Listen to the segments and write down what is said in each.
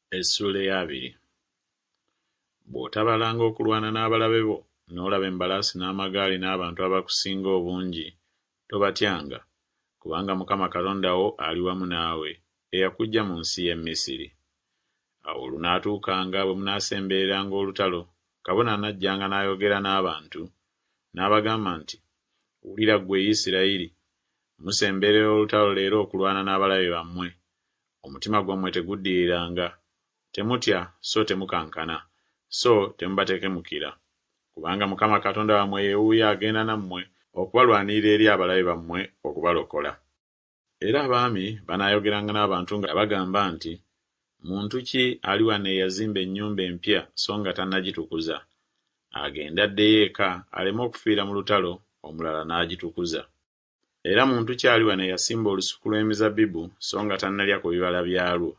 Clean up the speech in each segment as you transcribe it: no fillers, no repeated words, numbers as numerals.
Essula ey'abiri. Bw'otabalanga okulwana n'abalabe bo, n'olaba embalaasi n'amagaali n'abantu abakusinga obungi, tobatyanga, kubanga Mukama Katonda wo ali wamu naawe, eyakuggya mu nsi y'e Misiri. Awo olunaatuukanga bwe munaasembereranga olutalo, kabona anajjanga n'ayogera n'abantu, n'abagamba nti, wulira ggwe Isirayiri, musemberera olutalo leero okulwana n'abalabe bammwe. Omutima gwammwe teguddiriranga, temutya so temukankana, so temubatekemukira, kubanga Mukama Katonda wammwe yeewuuyo agenda nammwe okubalwanirira eri abalabe bammwe okubalokola. Era abaami banaayogeranga n'abantu nga bagamba nti, muntu ki ali wano eyazimba ennyumba empya so nga tannagitukuza? Agende addeyo eka aleme okufiira mu lutalo, omulala n'agitukuza. Era muntu ki ali wano eyasimba olusuku lw'emizabbibu so nga tannalya ku bibala byalwo?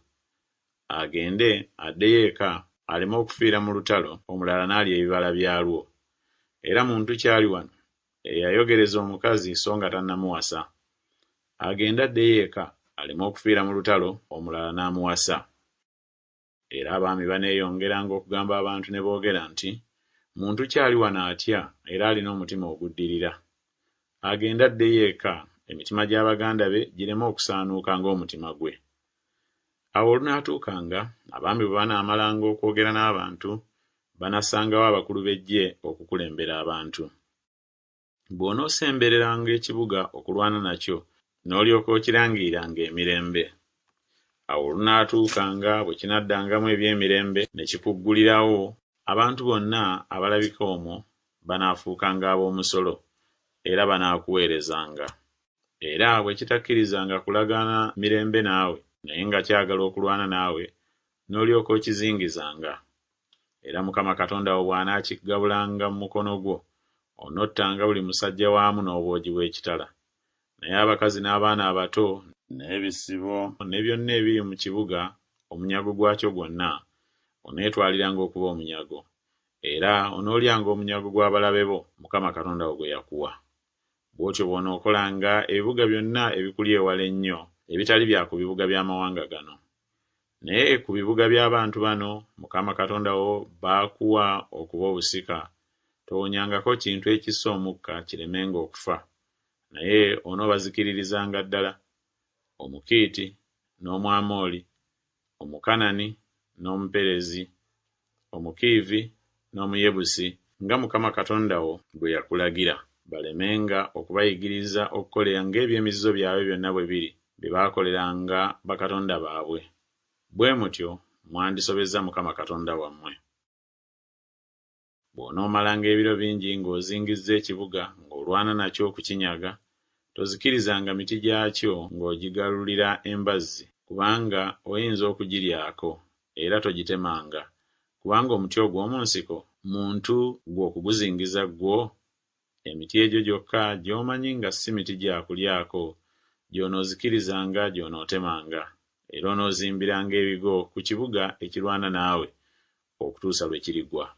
Agende addeyo eka aleme okufiira mu lutalo, omulala n'alya ebibala byalwo. Era muntu ki ali wano eyayogereza omukazi so nga tannamuwasa? Agende addeyo eka aleme okufiira mu lutalo, omulala n'amuwasa. Era abaami baneeyongeranga okugamba abantu ne boogera nti, muntu ki ali wano atya era alina omutima oguddirira? Agende addeyo eka emitima gy'abaganda be gireme okusaanuuka ng'omutima gwe. Awo olunaatuukanga abaami bwe banaamalanga okwogera n'abantu, banassangawo abakulu b'eggye okukulembera abantu. Bw'onoosembereranga ekibuga okulwana nakyo, n'olyoka okirangiriranga emirembe. Awo olunaatuukanga bwe kinaddangamu eby'emirembe ne kikuggulirawo, abantu bonna abalabika omwo banaafuukanga ab'omusolo, era banaakuweerezanga. Era bwe kitakkirizanga kulagaana mirembe naawe, naye nga kyagala okulwana naawe, n'olyoka okizingizanga. Era Mukama Katonda wo bw'anaakigabulanga mu mukono gwo, onottanga buli musajja waamu n'obwogi bw'ekitala. Naye abakazi n'abaana abato n'ebisibo ne byonna ebiri mu kibuga, omunyago gwakyo gwonna oneetwaliranga okuba omunyago. Era onoolyanga omunyago gw'abalabe bo Mukama Katonda wo gwe yakuwa. Bw'otyo bw'onookolanga ebibuga byonna ebikuli ewala ennyo, ebitali bya ku bibuga by'amawanga gano. Naye ku bibuga by'abantu bano Mukama Katonda wo baakuwa okuba obusika, towonyangako kintu ekissa omukka kiremenga okufa. Naye onoobazikiririzanga ddala: Omukiiti, n'Omwamoli, Omukanani, n'Omuperezi, Omukiivi, n'Omuyebusi, nga Mukama Katonda wo bwe yakulagira, balemenga okubayigiriza okukolera ng'eby'emizizo byabwe byonna bwe biri, bye baakoleranga bakatonda baabwe. Bwe mutyo mwandisobezza Mukama Katonda wammwe. Bw'onoomalanga ebiro bingi ng'ozingizza ekibuga ng'olwana nakyo okukinyaga, tozikirizanga miti gyakyo ng'ogigalulira embazzi, kubanga oyinza okugiryako, era togitemanga, kubanga omuti ogw'omu nsiko muntu gw'okuguzingiza gwo. Emiti egyo gyokka gy'omanyi nga si miti gya kulyako, gy'onoozikirizanga gy'onootemanga, era onoozimbiranga ebigo ku kibuga ekirwana naawe okutuusa lwe kirigwa.